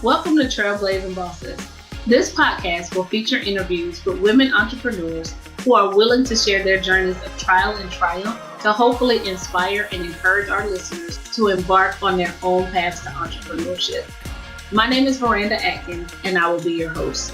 Welcome to Trailblazin Bosses. This podcast will feature interviews with women entrepreneurs who are willing to share their journeys of trial and triumph to hopefully inspire and encourage our listeners to embark on their own paths to entrepreneurship. My name is Veranda Adkins, and I will be your host.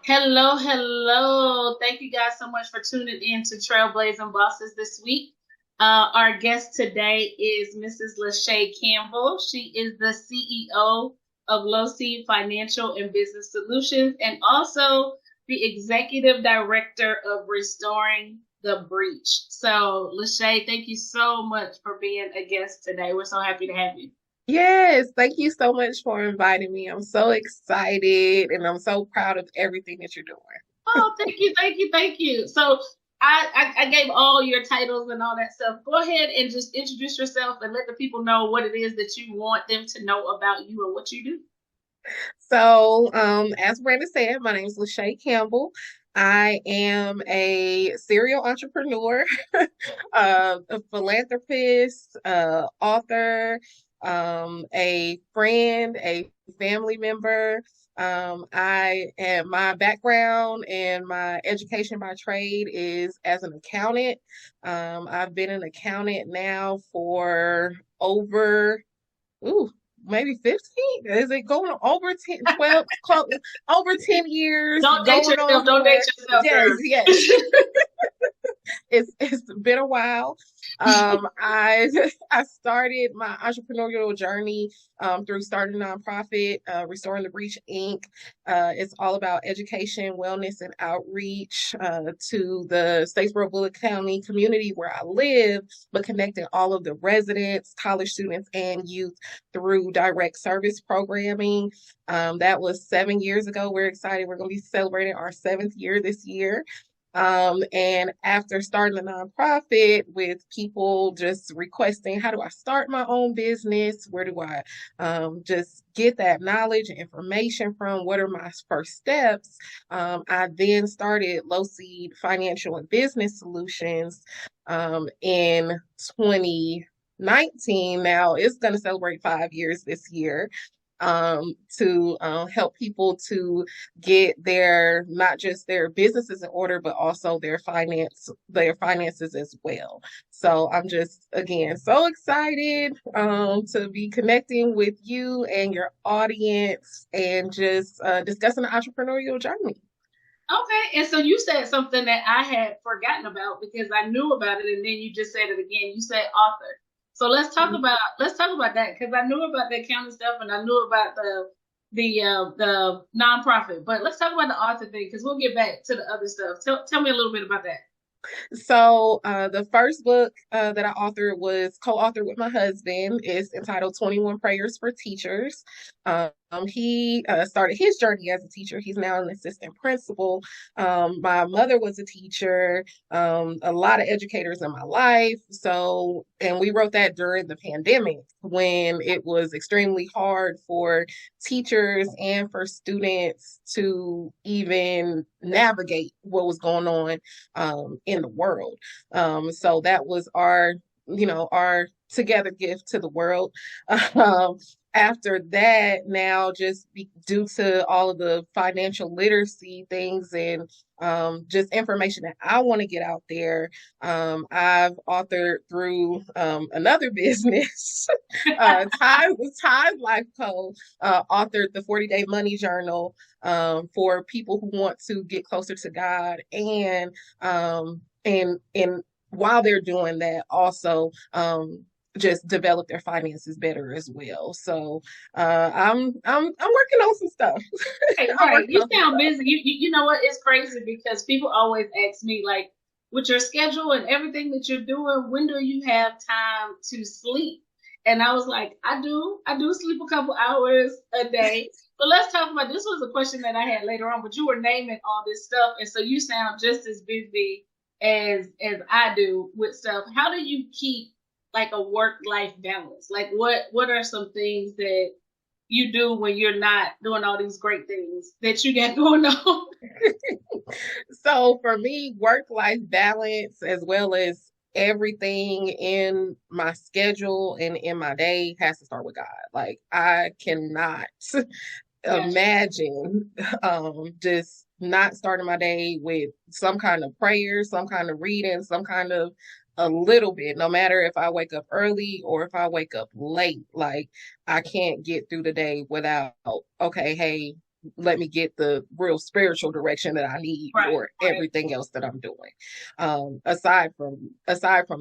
Hello. Thank you guys so much for tuning in to Trailblazin Bosses this week. Our guest today is Mrs. LaShai Campbell. She is the CEO of LaShai Financial and Business Solutions and also the Executive Director of Restoring the Breach. So, LaShai, thank you so much for being a guest today. We're so happy to have you. Yes, thank you so much for inviting me. I'm so excited and I'm so proud of everything that you're doing. Oh, thank you. So I gave all your titles and all that stuff. Go ahead and just introduce yourself and let the people know what it is that you want them to know about you and what you do. So, as Brenda said, my name is LaShai Campbell. I am a serial entrepreneur, a philanthropist, author, a friend, a family member. My background and my education by trade is as an accountant. I've been an accountant now for maybe 15. Is it going over 10, 12, over 10 years? Don't date yourself. Yes. It's been a while. I started my entrepreneurial journey through starting a nonprofit, Restoring the Breach, Inc. It's all about education, wellness, and outreach to the Statesboro Bullock County community where I live, but connecting all of the residents, college students, and youth through direct service programming. That was 7 years ago. We're excited. We're going to be celebrating our 7th year this year. And after starting the nonprofit with people just requesting, how do I start my own business? Where do I just get that knowledge and information from? What are my first steps? I then started LaShai Financial and Business Solutions in 2019. Now it's going to celebrate 5 years this year. To help people to get not just their businesses in order, but also their finances as well. So I'm just, again, so excited to be connecting with you and your audience and just discussing the entrepreneurial journey. Okay, and so you said something that I had forgotten about because I knew about it, and then you just said it again. You said author. So let's talk about that because I knew about the accounting stuff and I knew about the nonprofit. But let's talk about the author thing because we'll get back to the other stuff. Tell me a little bit about that. So the first book that I was co-authored with my husband is entitled 21 Prayers for Teachers. He started his journey as a teacher. He's now an assistant principal. My mother was a teacher, a lot of educators in my life. And we wrote that during the pandemic when it was extremely hard for teachers and for students to even navigate what was going on in the world. So that was our together gift to the world. After that, now due to all of the financial literacy things and just information that I want to get out there, I've authored through another business, Ties Life Co. Authored the 40-Day Money Journal for people who want to get closer to God and while they're doing that, also just develop their finances better as well. So I'm working on some stuff. Hey, right. You sound busy. You know what? It's crazy because people always ask me, like, with your schedule and everything that you're doing, when do you have time to sleep? And I was like, I do sleep a couple hours a day. But let's talk about this. Was a question that I had later on, but you were naming all this stuff, and so you sound just as busy as I do with stuff. How do you keep like a work-life balance? Like what are some things that you do when you're not doing all these great things that you got going on? So for me, work-life balance as well as everything in my schedule and in my day has to start with God. Like I cannot Gotcha. imagine just not starting my day with some kind of prayer, some kind of reading, some kind of a little bit, no matter if I wake up early or if I wake up late. Like I can't get through the day without, okay, hey, let me get the real spiritual direction that I need Right, for right. everything else that I'm doing. Aside from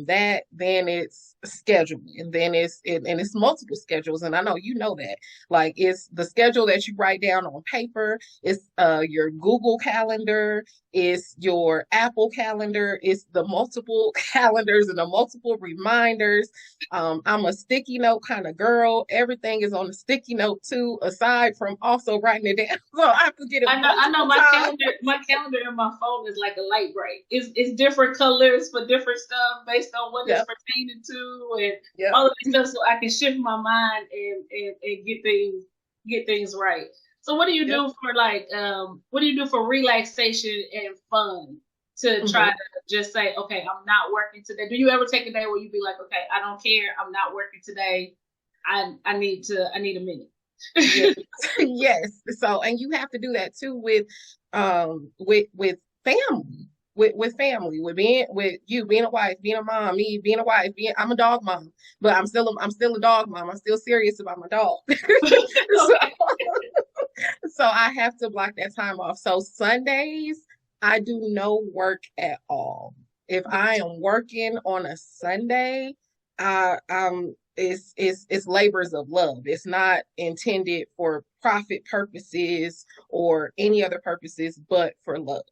that, then it's scheduling, and then it's multiple schedules. And I know you know that. Like it's the schedule that you write down on paper, it's your Google Calendar, it's your Apple Calendar, it's the multiple calendars and the multiple reminders. I'm a sticky note kind of girl. Everything is on a sticky note too, aside from also writing it down. So I have to get it I know multiple times. my calendar in my phone is like a light bright. It's different colors for different stuff based on what it's Yep, pertaining to and yep. all of this stuff, so I can shift my mind and get things right. So what do you Yep. do for like what do you do for relaxation and fun to try Hmm. to just say, okay, I'm not working today? Do you ever take a day where you be like, okay, I don't care, I'm not working today. I need a minute. Yeah. Yes. So, and you have to do that too with family. With family, with being with you being a wife, being a mom, me being a wife, being I'm a dog mom, but I'm still a dog mom. I'm still serious about my dog. So, Okay. so I have to block that time off. So Sundays, I do no work at all. If I am working on a Sunday, it's labors of love. It's not intended for profit purposes or any other purposes, but for love.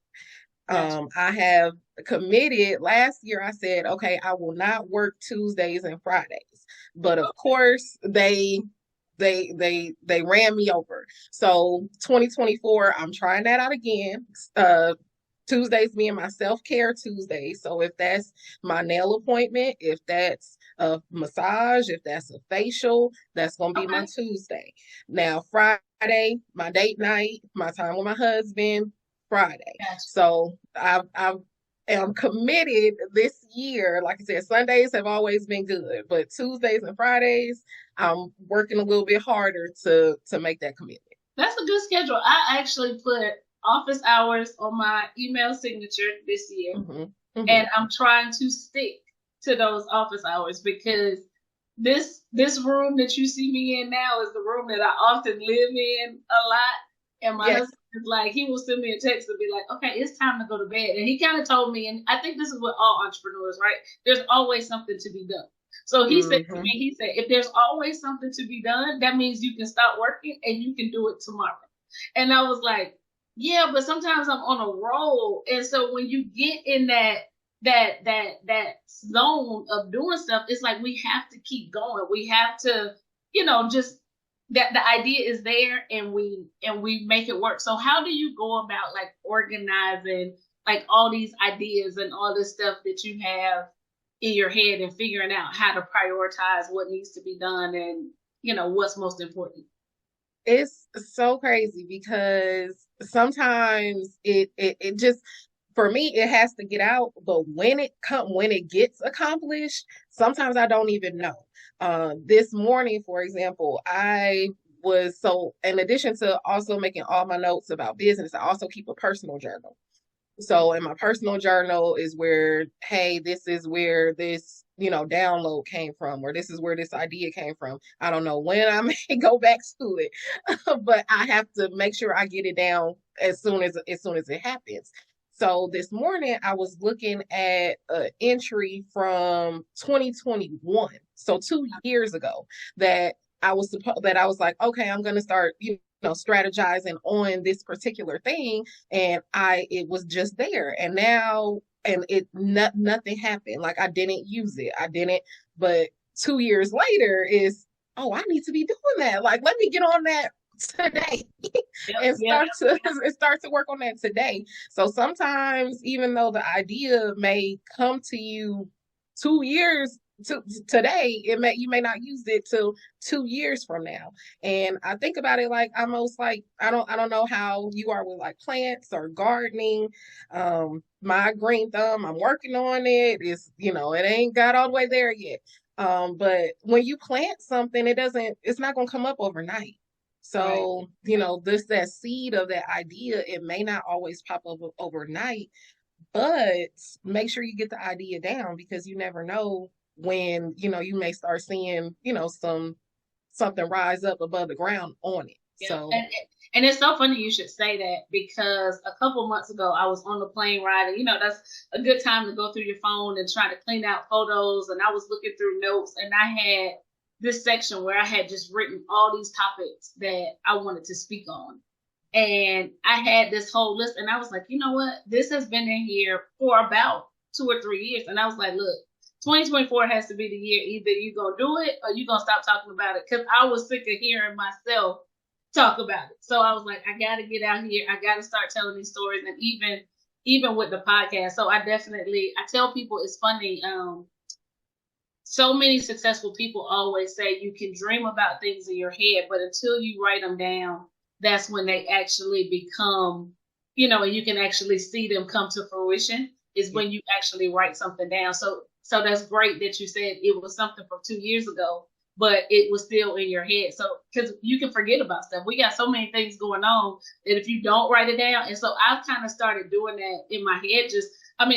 Gotcha. I have committed last year. I said, okay, I will not work Tuesdays and Fridays, but of course they ran me over. So 2024, I'm trying that out again. Tuesdays being my self-care Tuesday. So if that's my nail appointment, if that's a massage, if that's a facial, that's gonna be my Okay. Tuesday. Now Friday, my date night, my time with my husband, Friday. Gotcha. So I am committed this year. Like I said, Sundays have always been good, but Tuesdays and Fridays, I'm working a little bit harder to make that commitment. That's a good schedule. I actually put office hours on my email signature this year, Hmm. and Hmm. I'm trying to stick to those office hours because this room that you see me in now is the room that I often live in a lot. And my Yes. husband is like, he will send me a text and be like, okay, it's time to go to bed. And he kind of told me, and I think this is what all entrepreneurs, right? There's always something to be done. So he said to me, Hmm. he said, if there's always something to be done, that means you can stop working and you can do it tomorrow. And I was like, yeah, but sometimes I'm on a roll. And so when you get in that zone of doing stuff, it's like we have to keep going. We have to, just that the idea is there and we make it work. So how do you go about like organizing like all these ideas and all this stuff that you have in your head and figuring out how to prioritize what needs to be done and what's most important? It's so crazy because sometimes it just for me it has to get out, but when it gets accomplished, sometimes I don't even know. This morning, for example, I was so in addition to also making all my notes about business, I also keep a personal journal. So in my personal journal is where, hey, this is where this, download came from, or this is where this idea came from. I don't know when I may go back to it, but I have to make sure I get it down as soon as it happens. So this morning I was looking at an entry from 2021, so 2 years ago, that I was like, okay, I'm gonna start, strategizing on this particular thing, and it was just there, and now and nothing happened. Like I didn't use it, I didn't. But 2 years later is, oh, I need to be doing that. Like let me get on that today Yep, and yep. start to work on that today. So sometimes even though the idea may come to you 2 years today, you may not use it till 2 years from now. And I think about it like almost like I don't know how you are with like plants or gardening. My green thumb, I'm working on it. It ain't got all the way there yet. But when you plant something, it's not gonna come up overnight. Right. So, that seed of that idea, it may not always pop up overnight, but make sure you get the idea down, because you never know when, you may start seeing, something rise up above the ground on it. Yeah. So, And it's so funny you should say that, because a couple months ago I was on the plane ride, and that's a good time to go through your phone and try to clean out photos. And I was looking through notes, and I had this section where I had just written all these topics that I wanted to speak on. And I had this whole list, and I was like, you know what? This has been in here for about 2 or 3 years. And I was like, look, 2024 has to be the year. Either you gonna do it or you gonna stop talking about it. Because I was sick of hearing myself talk about it. So I was like, I gotta get out here. I gotta start telling these stories. And even with the podcast. So I tell people it's funny. So many successful people always say you can dream about things in your head, but until you write them down, that's when they actually become, and you can actually see them come to fruition, is when you actually write something down. So that's great that you said it was something from 2 years ago, but it was still in your head. So, because you can forget about stuff. We got so many things going on that if you don't write it down, and so I've kind of started doing that in my head.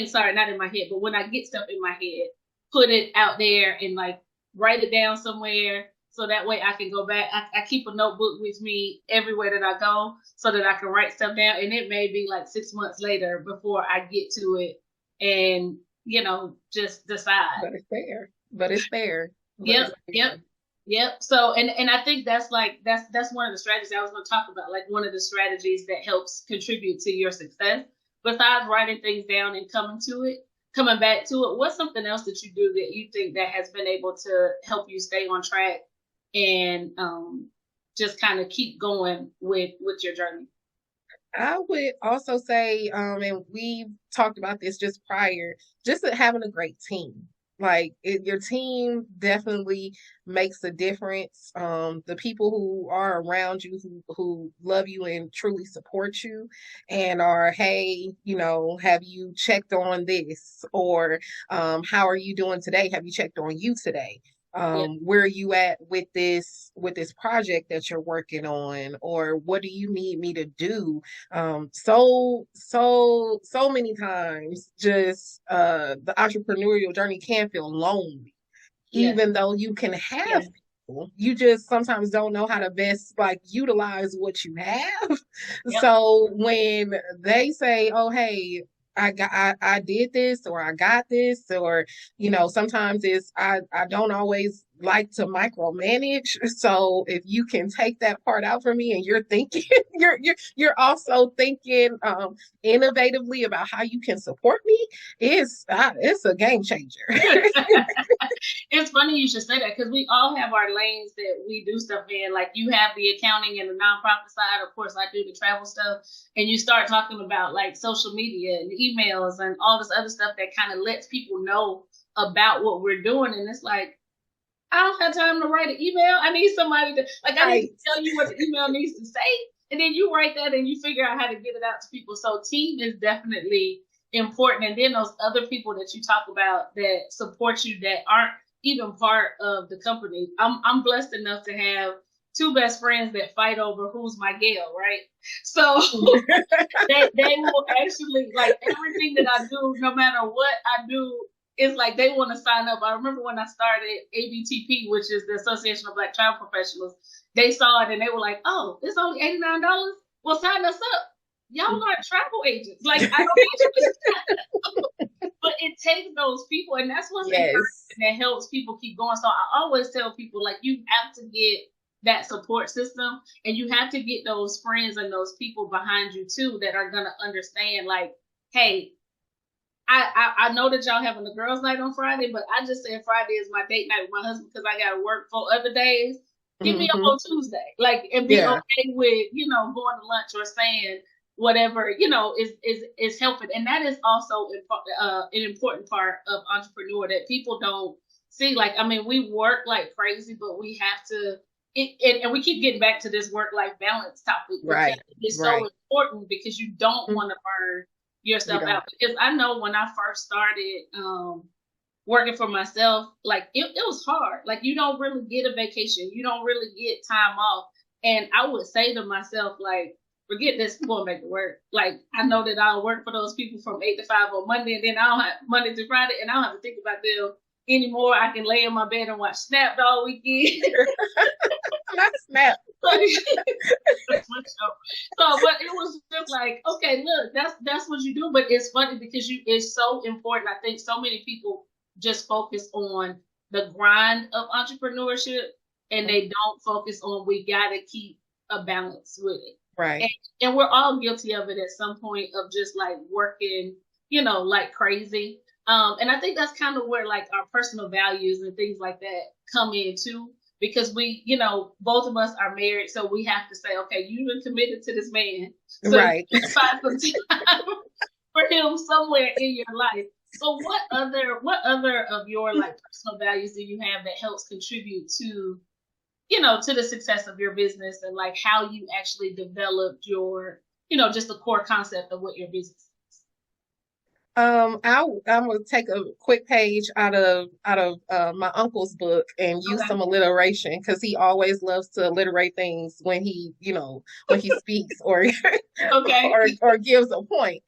Sorry, not in my head, but when I get stuff in my head, put it out there and like write it down somewhere, so that way I can go back. I keep a notebook with me everywhere that I go, so that I can write stuff down. And it may be like 6 months later before I get to it and, just decide. but it's there. But it's there. But Yep, it's yep, there. yep. So, and I think that's one of the strategies I was going to talk about, like one of the strategies that helps contribute to your success. Besides writing things down and coming back to it, what's something else that you do that you think that has been able to help you stay on track and just kind of keep going with your journey? I would also say, and we talked about this just prior, just having a great team. Like your team definitely makes a difference. The people who are around you, who love you and truly support you, and are, hey, have you checked on this? Or how are you doing today? Have you checked on you today? Yeah, Where are you at with this project that you're working on? Or what do you need me to do? So many times, just the entrepreneurial journey can feel lonely, yes, even though you can have yes, people. You just sometimes don't know how to best like utilize what you have. yep, So when they say, oh, hey, I did this, or I got this, or sometimes I don't always like to micromanage. So if you can take that part out for me, and you're thinking, you're also thinking innovatively about how you can support me, it's a game changer. It's funny you should say that, because we all have our lanes that we do stuff in. Like you have the accounting and the nonprofit side. Of course, I do the travel stuff. And you start talking about like social media and emails and all this other stuff that kind of lets people know about what we're doing. And it's like, I don't have time to write an email. I need somebody to, like, I need Right. to tell you what the email needs to say. And then you write that and you figure out how to get it out to people. So team is definitely important. And then those other people that you talk about that support you, that aren't even part of the company. I'm blessed enough to have two best friends that fight over who's my gal, right? So they will actually, like, everything that I do, no matter what I do, it's like they want to sign up. I remember when I started ABTP, which is the Association of Black Travel Professionals. They saw it and they were like, "Oh, it's only $89. Well, sign us up. Y'all aren't travel agents. Like, I don't need you to." But it takes those people, and that's what's Yes. encouraging, that helps people keep going. So I always tell people, like, you have to get that support system, and you have to get those friends and those people behind you too, that are gonna understand, like, hey, I know that y'all having the girls' night on Friday, but I just said Friday is my date night with my husband because I got to work 4 other days. Hit me up Hmm. on Tuesday, like, and be Yeah. okay with going to lunch or saying whatever is helping. And that is also an important part of entrepreneur that people don't see, like, I mean, we work like crazy, but we have to, and we keep getting back to this work-life balance topic because Right, it's so right. important because you don't Mhm. want to burn You yourself don't. out. Because I know when I first started working for myself, like it was hard. Like you don't really get a vacation, you don't really get time off. And I would say to myself, like, forget this, I'm going back to work. Like I know that I'll work for those people from 8 to 5 on Monday, and then I don't have Monday to Friday, and I don't have to think about them anymore. I can lay in my bed and watch Snapped all weekend. Not snap. So, but it was just like, okay, look, that's what you do. But it's funny because it's so important. I think so many people just focus on the grind of entrepreneurship and they don't focus on we gotta keep a balance with it. Right. And, and we're all guilty of it at some point of just like working, like crazy. And I think that's kind of where like our personal values and things like that come in too because both of us are married, so we have to say, okay, you've been committed to this man, so you Right. find some time for him somewhere in your life. So what other of your like personal values do you have that helps contribute to the success of your business and like how you actually developed your, just the core concept of what your business is? I'm gonna take a quick page out of my uncle's book and use Okay. some alliteration because he always loves to alliterate things when he speaks or Okay. or gives a point.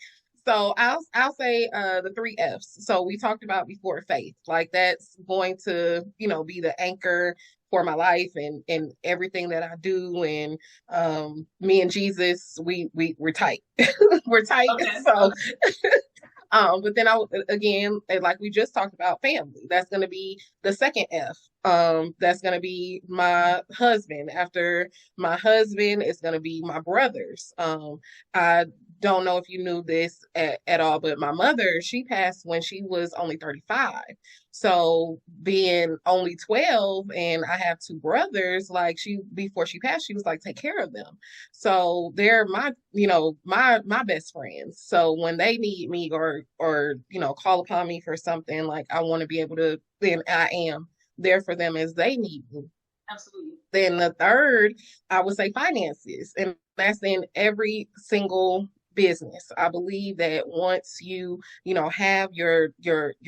So I'll say the three F's. So we talked about before faith, like that's going to be the anchor for my life and everything that I do. And me and Jesus, we're tight. We're tight. Okay. So Okay. but then again, like we just talked about family. That's going to be the second F. That's going to be my husband. After my husband, it's going to be my brothers. I don't know if you knew this at all, but my mother, she passed when she was only 35. So being only 12 and I have two brothers, like before she passed, she was like, take care of them. So they're my best friends. So when they need me or call upon me for something, like I want to be able to, then I am there for them as they need me. Absolutely. Then the third, I would say finances, and that's in every single business. I believe that once you have your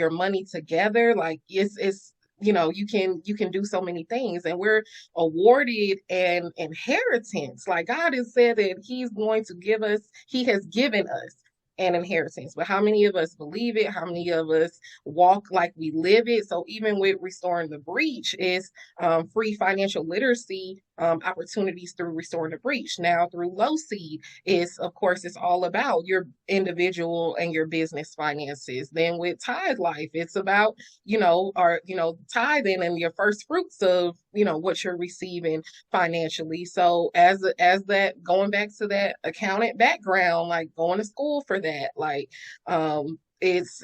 money together, like it's you can do so many things, and we're awarded an inheritance. Like God has said that He's going to give us, He has given us an inheritance. But how many of us believe it? How many of us walk like we live it? So even with restoring the breach is free financial literacy opportunities through restoring the breach. Now through low seed is, of course, it's all about your individual and your business finances. Then with tithe life, it's about tithing and your first fruits of what you're receiving financially. So as that, going back to that accountant background, like going to school for that, like it's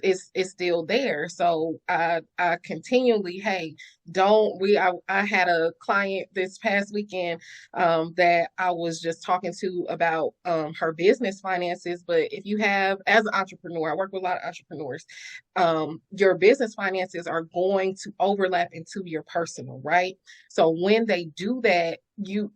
still there. So I continually, hey, don't we I had a client this past weekend that I was just talking to about her business finances. But if you have, as an entrepreneur, I work with a lot of entrepreneurs, your business finances are going to overlap into your personal, right? So when they do that, you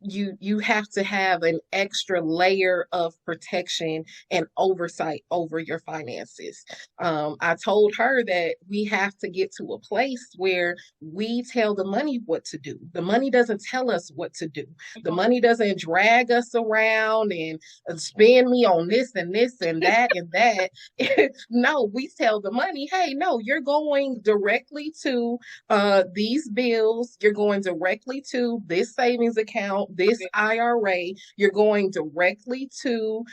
have to have an extra layer of protection and oversight over your finances. I told her that we have to get to a place where we tell the money what to do. The money doesn't tell us what to do. The money doesn't drag us around and spend me on this and this and that and that. No, we tell the money, hey, no, you're going directly to these bills. You're going directly to this savings account, this Okay. IRA. You're going directly to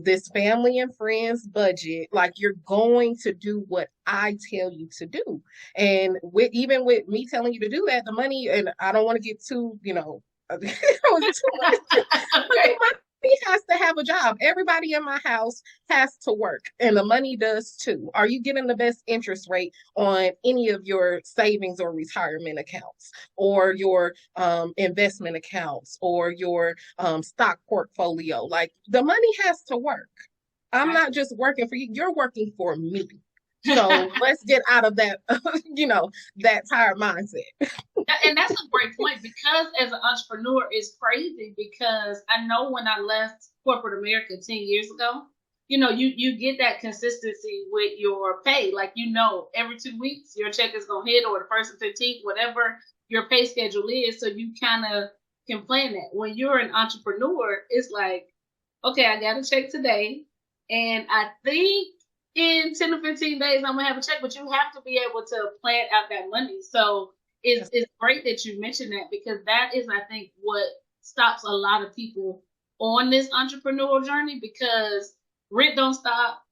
this family and friends budget. Like you're going to do what I tell you to do. And even with me telling you to do that, the money, and I don't want to get too, too much, but the Okay. money has to have a job. Everybody in my house has to work, and the money does too. Are you getting the best interest rate on any of your savings or retirement accounts, or your investment accounts, or your stock portfolio? Like the money has to work. I'm Right. not just working for you, you're working for me. So let's get out of that, that tired mindset. And that's a great point because as an entrepreneur, it's crazy because I know when I left corporate America 10 years ago, you get that consistency with your pay. Like, every 2 weeks your check is going to hit, or the first and 15th, whatever your pay schedule is. So you kind of can plan that. When you're an entrepreneur, it's like, okay, I got a check today. And I think in 10 to 15 days, I'm going to have a check, but you have to be able to plan out that money. So it's great that you mentioned that because that is, I think, what stops a lot of people on this entrepreneurial journey because rent don't stop,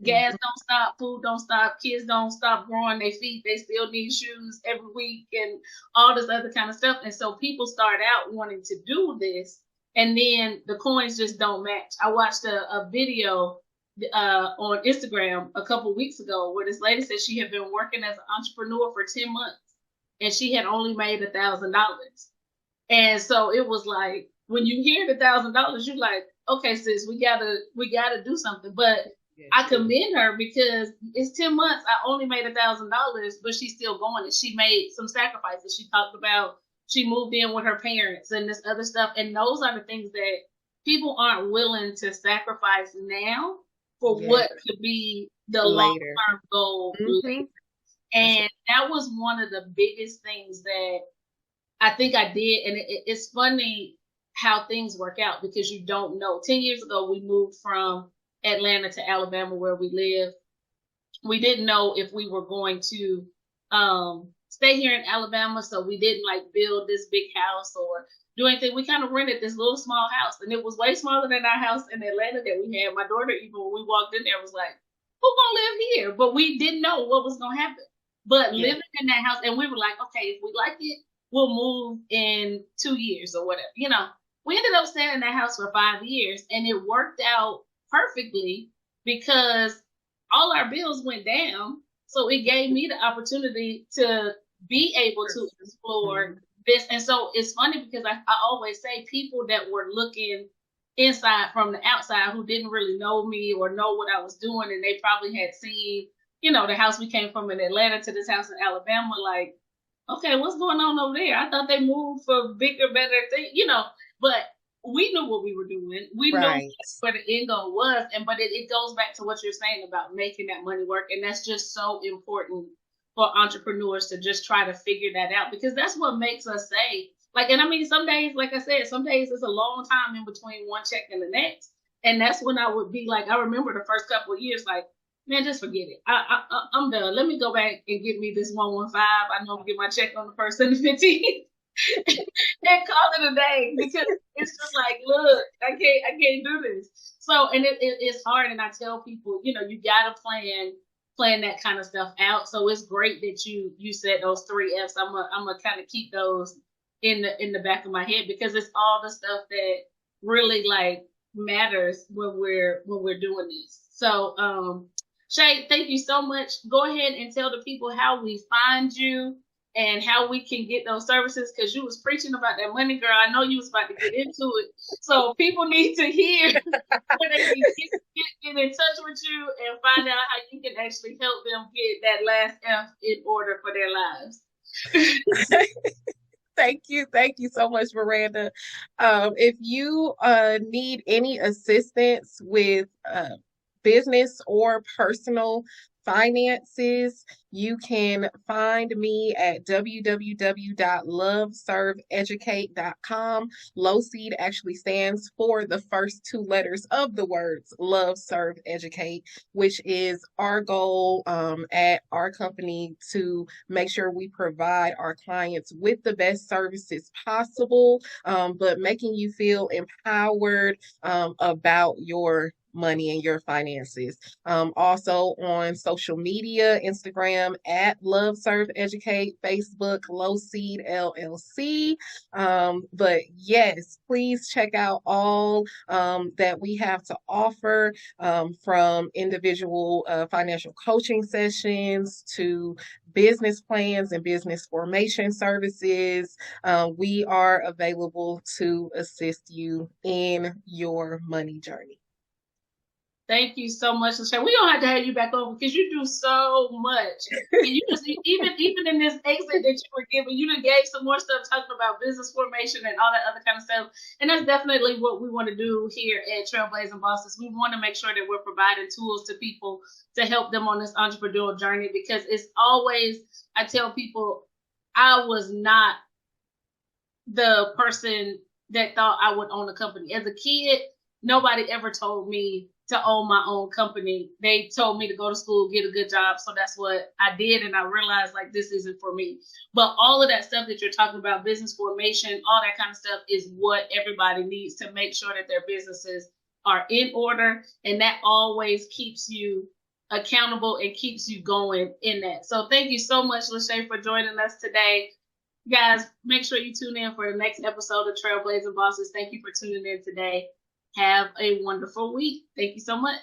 gas don't stop, food don't stop, kids don't stop growing their feet. They still need shoes every week and all this other kind of stuff. And so people start out wanting to do this, and then the coins just don't match. I watched a video on Instagram a couple weeks ago where this lady said she had been working as an entrepreneur for 10 months and she had only made $1,000. And so it was like, when you hear $1,000, you're like, okay, sis, we gotta do something. But I commend her because it's 10 months. I only made $1,000, but she's still going. And she made some sacrifices. She talked about she moved in with her parents and this other stuff. And those are the things that people aren't willing to sacrifice now for what could be the long-term goal later. And that was one of the biggest things that I think I did. And it's funny how things work out because you don't know. 10 years ago, we moved from Atlanta to Alabama where we live. We didn't know if we were going to stay here in Alabama. So we didn't build this big house or do anything. We kind of rented this little small house, and it was way smaller than our house in Atlanta that we had. My daughter, even when we walked in there, was like, who gonna live here? But we didn't know what was gonna happen. But living in that house, and we were like, okay, if we like it, we'll move in 2 years or whatever. We ended up staying in that house for 5 years, and it worked out perfectly because all our bills went down. So it gave me the opportunity to be able to explore this. And so it's funny because I always say people that were looking inside from the outside who didn't really know me or know what I was doing, and they probably had seen, the house we came from in Atlanta to this house in Alabama, like, okay, what's going on over there? I thought they moved for bigger, better things, but we knew what we were doing. We knew where the end goal was. But it goes back to what you're saying about making that money work. And that's just so important for entrepreneurs to just try to figure that out because that's what makes us say, and I mean, some days, like I said, some days it's a long time in between one check and the next. And that's when I would be like, I remember the first couple of years, like, man, just forget it. I'm done. Let me go back and get me this 115. I know I'm gonna get my check on the 1st and the 15th. And call it a day because it's just like, look, I can't do this. So, and it's hard. And I tell people, you gotta plan that kind of stuff out. So it's great that you said those 3 F's. I'm gonna kind of keep those in the back of my head because it's all the stuff that really matters when we're doing this. So, Shay, thank you so much. Go ahead and tell the people how we find you and how we can get those services because you was preaching about that money, girl. I know you was about to get into it. So people need to hear where they can get in touch with you and find out how you can actually help them get that last F in order for their lives. Thank you so much, Veranda. If you need any assistance with business or personal finances, you can find me at www.loveserveeducate.com. Low seed actually stands for the first 2 letters of the words love, serve, educate, which is our goal at our company to make sure we provide our clients with the best services possible, but making you feel empowered about your money and your finances. Also on social media, Instagram at Love Serve Educate, Facebook Low Seed LLC. But yes, please check out all that we have to offer, from individual financial coaching sessions to business plans and business formation services. We are available to assist you in your money journey. Thank you so much, LaShai. We're gonna have to have you back over because you do so much. And you just even in this exit that you were giving, you done gave some more stuff talking about business formation and all that other kind of stuff. And that's definitely what we want to do here at Trailblazin Bosses. We want to make sure that we're providing tools to people to help them on this entrepreneurial journey because it's always, I tell people, I was not the person that thought I would own a company. As a kid, nobody ever told me to own my own company. They told me to go to school, get a good job. So that's what I did. And I realized like this isn't for me. But all of that stuff that you're talking about, business formation, all that kind of stuff is what everybody needs to make sure that their businesses are in order. And that always keeps you accountable and keeps you going in that. So thank you so much, LaShai, for joining us today. Guys, make sure you tune in for the next episode of Trailblazin Bosses. Thank you for tuning in today. Have a wonderful week. Thank you so much.